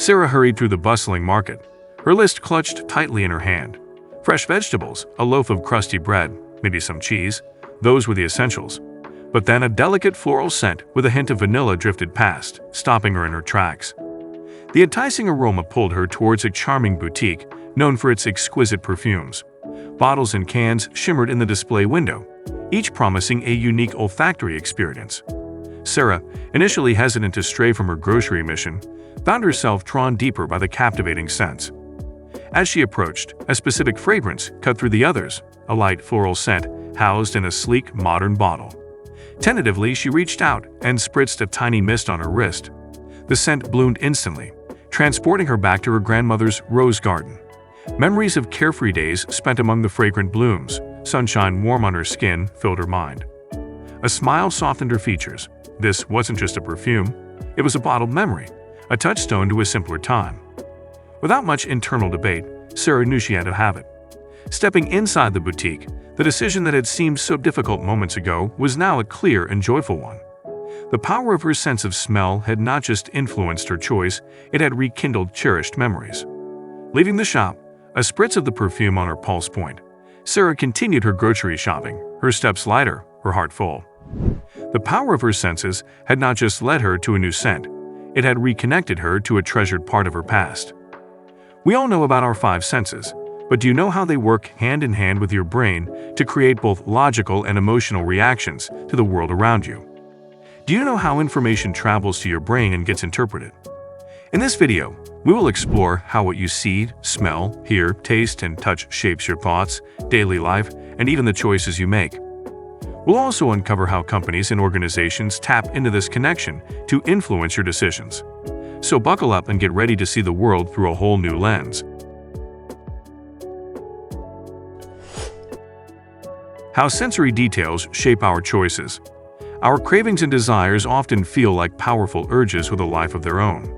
Sarah hurried through the bustling market, her list clutched tightly in her hand. Fresh vegetables, a loaf of crusty bread, maybe some cheese, those were the essentials. But then a delicate floral scent with a hint of vanilla drifted past, stopping her in her tracks. The enticing aroma pulled her towards a charming boutique known for its exquisite perfumes. Bottles and cans shimmered in the display window, each promising a unique olfactory experience. Sarah, initially hesitant to stray from her grocery mission, found herself drawn deeper by the captivating scents. As she approached, a specific fragrance cut through the others, a light floral scent housed in a sleek, modern bottle. Tentatively, she reached out and spritzed a tiny mist on her wrist. The scent bloomed instantly, transporting her back to her grandmother's rose garden. Memories of carefree days spent among the fragrant blooms, sunshine warm on her skin, filled her mind. A smile softened her features. This wasn't just a perfume, it was a bottled memory, a touchstone to a simpler time. Without much internal debate, Sarah knew she had to have it. Stepping inside the boutique, the decision that had seemed so difficult moments ago was now a clear and joyful one. The power of her sense of smell had not just influenced her choice, it had rekindled cherished memories. Leaving the shop, a spritz of the perfume on her pulse point, Sarah continued her grocery shopping, her steps lighter, her heart full. The power of her senses had not just led her to a new scent, it had reconnected her to a treasured part of her past. We all know about our five senses, but do you know how they work hand in hand with your brain to create both logical and emotional reactions to the world around you? Do you know how information travels to your brain and gets interpreted? In this video, we will explore how what you see, smell, hear, taste, and touch shapes your thoughts, daily life, and even the choices you make. We'll also uncover how companies and organizations tap into this connection to influence your decisions. So buckle up and get ready to see the world through a whole new lens. How sensory details shape our choices. Our cravings and desires often feel like powerful urges with a life of their own.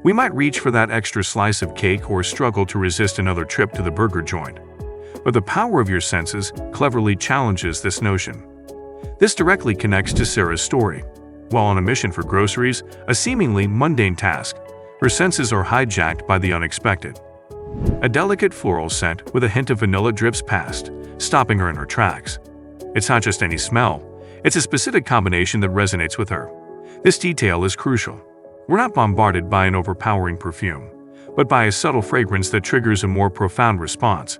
We might reach for that extra slice of cake or struggle to resist another trip to the burger joint. But the power of your senses cleverly challenges this notion. This directly connects to Sarah's story. While on a mission for groceries, a seemingly mundane task, her senses are hijacked by the unexpected. A delicate floral scent with a hint of vanilla drips past, stopping her in her tracks. It's not just any smell, it's a specific combination that resonates with her. This detail is crucial. We're not bombarded by an overpowering perfume, but by a subtle fragrance that triggers a more profound response.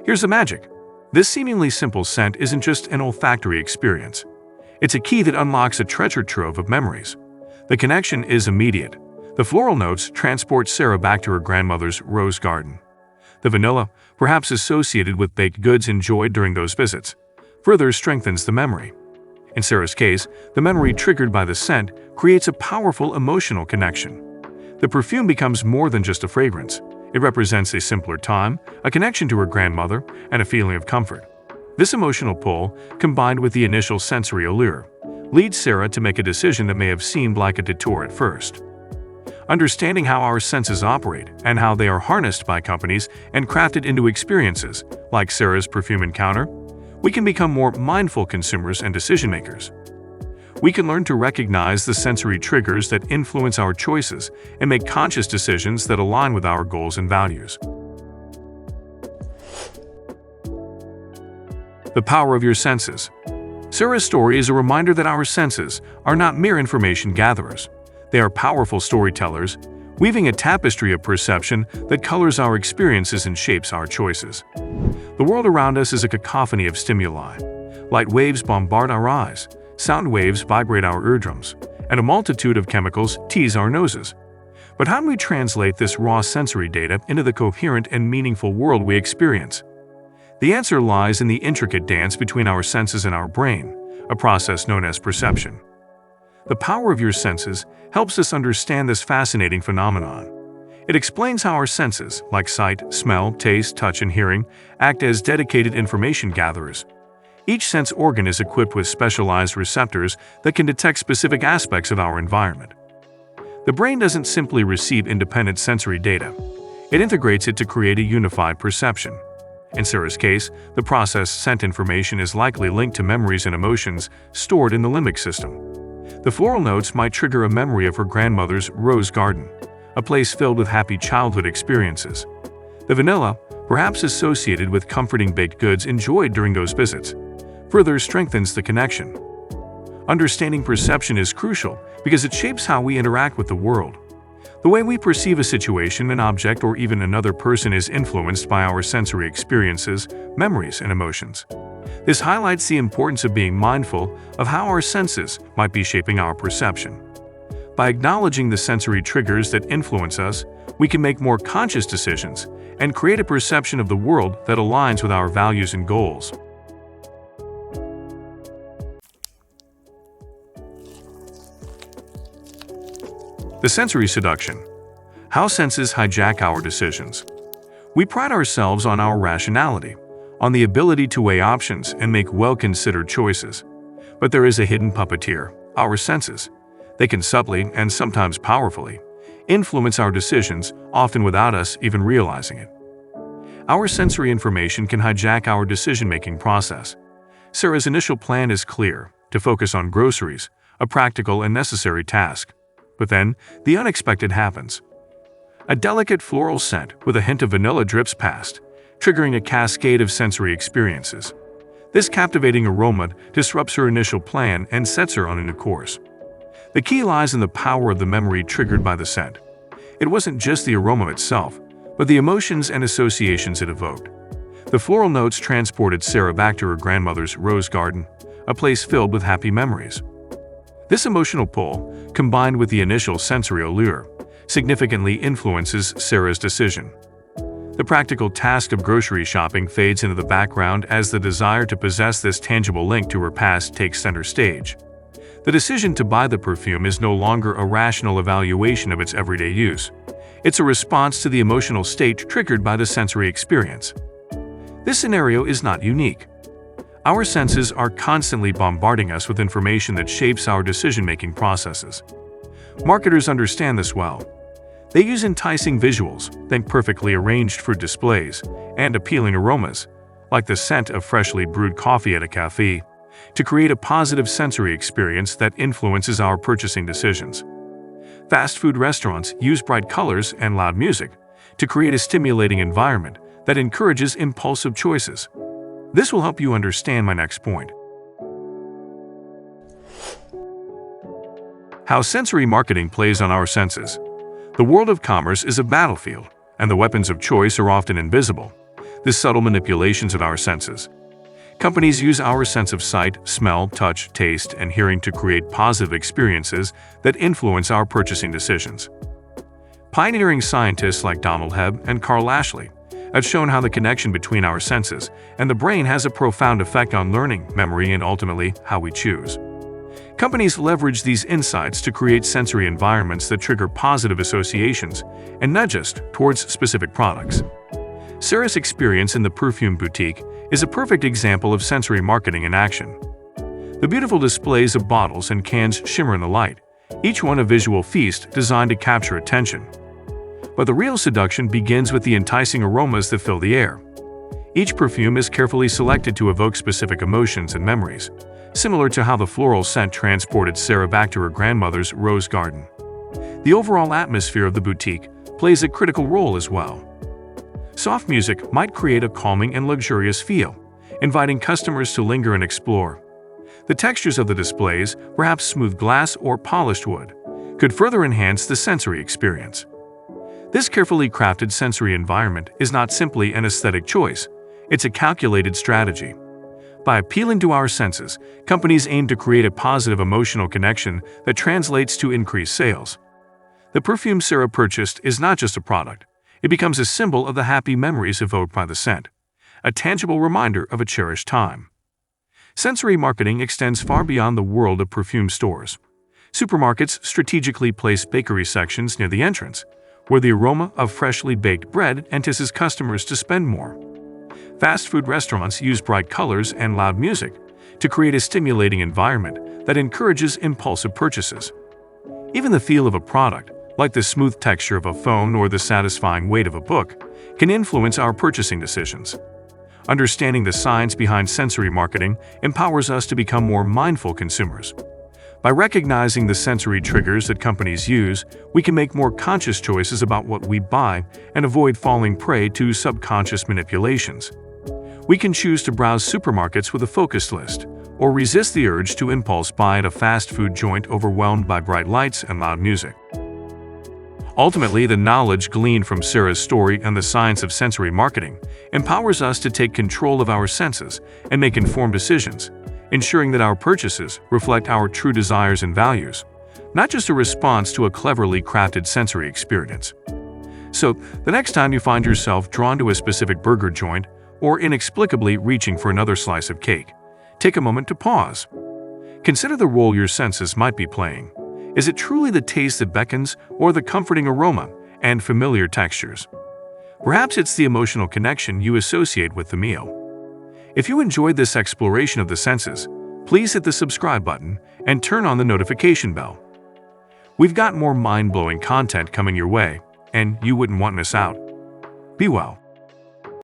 Here's the magic. This seemingly simple scent isn't just an olfactory experience. It's a key that unlocks a treasure trove of memories. The connection is immediate. The floral notes transport Sarah back to her grandmother's rose garden. The vanilla, perhaps associated with baked goods enjoyed during those visits, further strengthens the memory. In Sarah's case, the memory triggered by the scent creates a powerful emotional connection. The perfume becomes more than just a fragrance. It represents a simpler time, a connection to her grandmother, and a feeling of comfort. This emotional pull, combined with the initial sensory allure, leads Sarah to make a decision that may have seemed like a detour at first. Understanding how our senses operate and how they are harnessed by companies and crafted into experiences, like Sarah's perfume encounter, we can become more mindful consumers and decision-makers. We can learn to recognize the sensory triggers that influence our choices and make conscious decisions that align with our goals and values. The power of your senses. Sarah's story is a reminder that our senses are not mere information gatherers. They are powerful storytellers, weaving a tapestry of perception that colors our experiences and shapes our choices. The world around us is a cacophony of stimuli. Light waves bombard our eyes, sound waves vibrate our eardrums, and a multitude of chemicals tease our noses. But how do we translate this raw sensory data into the coherent and meaningful world we experience? The answer lies in the intricate dance between our senses and our brain, a process known as perception. The power of your senses helps us understand this fascinating phenomenon. It explains how our senses, like sight, smell, taste, touch, and hearing, act as dedicated information gatherers. Each sense organ is equipped with specialized receptors that can detect specific aspects of our environment. The brain doesn't simply receive independent sensory data. It integrates it to create a unified perception. In Sarah's case, the processed scent information is likely linked to memories and emotions stored in the limbic system. The floral notes might trigger a memory of her grandmother's rose garden, a place filled with happy childhood experiences. The vanilla, perhaps associated with comforting baked goods enjoyed during those visits, further strengthens the connection. Understanding perception is crucial because it shapes how we interact with the world. The way we perceive a situation, an object, or even another person is influenced by our sensory experiences, memories, and emotions. This highlights the importance of being mindful of how our senses might be shaping our perception. By acknowledging the sensory triggers that influence us, we can make more conscious decisions and create a perception of the world that aligns with our values and goals. The sensory seduction. How senses hijack our decisions. We pride ourselves on our rationality, on the ability to weigh options and make well-considered choices. But there is a hidden puppeteer, our senses. They can subtly, and sometimes powerfully, influence our decisions, often without us even realizing it. Our sensory information can hijack our decision-making process. Sarah's initial plan is clear, to focus on groceries, a practical and necessary task. But then, the unexpected happens. A delicate floral scent with a hint of vanilla drips past, triggering a cascade of sensory experiences. This captivating aroma disrupts her initial plan and sets her on a new course. The key lies in the power of the memory triggered by the scent. It wasn't just the aroma itself, but the emotions and associations it evoked. The floral notes transported Sarah back to her grandmother's rose garden, a place filled with happy memories. This emotional pull, combined with the initial sensory allure, significantly influences Sarah's decision. The practical task of grocery shopping fades into the background as the desire to possess this tangible link to her past takes center stage. The decision to buy the perfume is no longer a rational evaluation of its everyday use. It's a response to the emotional state triggered by the sensory experience. This scenario is not unique. Our senses are constantly bombarding us with information that shapes our decision-making processes. Marketers understand this well. They use enticing visuals, think perfectly arranged fruit displays, and appealing aromas, like the scent of freshly brewed coffee at a cafe, to create a positive sensory experience that influences our purchasing decisions. Fast food restaurants use bright colors and loud music to create a stimulating environment that encourages impulsive choices. This will help you understand my next point. How sensory marketing plays on our senses. The world of commerce is a battlefield, and the weapons of choice are often invisible, the subtle manipulations of our senses. Companies use our sense of sight, smell, touch, taste, and hearing to create positive experiences that influence our purchasing decisions. Pioneering scientists like Donald Hebb and Carl Ashley have shown how the connection between our senses and the brain has a profound effect on learning, memory, and ultimately, how we choose. Companies leverage these insights to create sensory environments that trigger positive associations and nudge us towards specific products. Sarah's experience in the perfume boutique is a perfect example of sensory marketing in action. The beautiful displays of bottles and cans shimmer in the light, each one a visual feast designed to capture attention. But the real seduction begins with the enticing aromas that fill the air. Each perfume is carefully selected to evoke specific emotions and memories, similar to how the floral scent transported Sarah back to her grandmother's rose garden. The overall atmosphere of the boutique plays a critical role as well. Soft music might create a calming and luxurious feel, inviting customers to linger and explore. The textures of the displays, perhaps smooth glass or polished wood, could further enhance the sensory experience. This carefully crafted sensory environment is not simply an aesthetic choice, it's a calculated strategy. By appealing to our senses, companies aim to create a positive emotional connection that translates to increased sales. The perfume Sarah purchased is not just a product, it becomes a symbol of the happy memories evoked by the scent, a tangible reminder of a cherished time. Sensory marketing extends far beyond the world of perfume stores. Supermarkets strategically place bakery sections near the entrance, where the aroma of freshly baked bread entices customers to spend more. Fast food restaurants use bright colors and loud music to create a stimulating environment that encourages impulsive purchases. Even the feel of a product, like the smooth texture of a phone or the satisfying weight of a book, can influence our purchasing decisions. Understanding the science behind sensory marketing empowers us to become more mindful consumers. By recognizing the sensory triggers that companies use, we can make more conscious choices about what we buy and avoid falling prey to subconscious manipulations. We can choose to browse supermarkets with a focused list, or resist the urge to impulse buy at a fast food joint overwhelmed by bright lights and loud music. Ultimately, the knowledge gleaned from Sarah's story and the science of sensory marketing empowers us to take control of our senses and make informed decisions, ensuring that our purchases reflect our true desires and values, not just a response to a cleverly crafted sensory experience. So, the next time you find yourself drawn to a specific burger joint or inexplicably reaching for another slice of cake, take a moment to pause. Consider the role your senses might be playing. Is it truly the taste that beckons, or the comforting aroma and familiar textures? Perhaps it's the emotional connection you associate with the meal. If you enjoyed this exploration of the senses, please hit the subscribe button and turn on the notification bell. We've got more mind-blowing content coming your way, and you wouldn't want to miss out. Be well.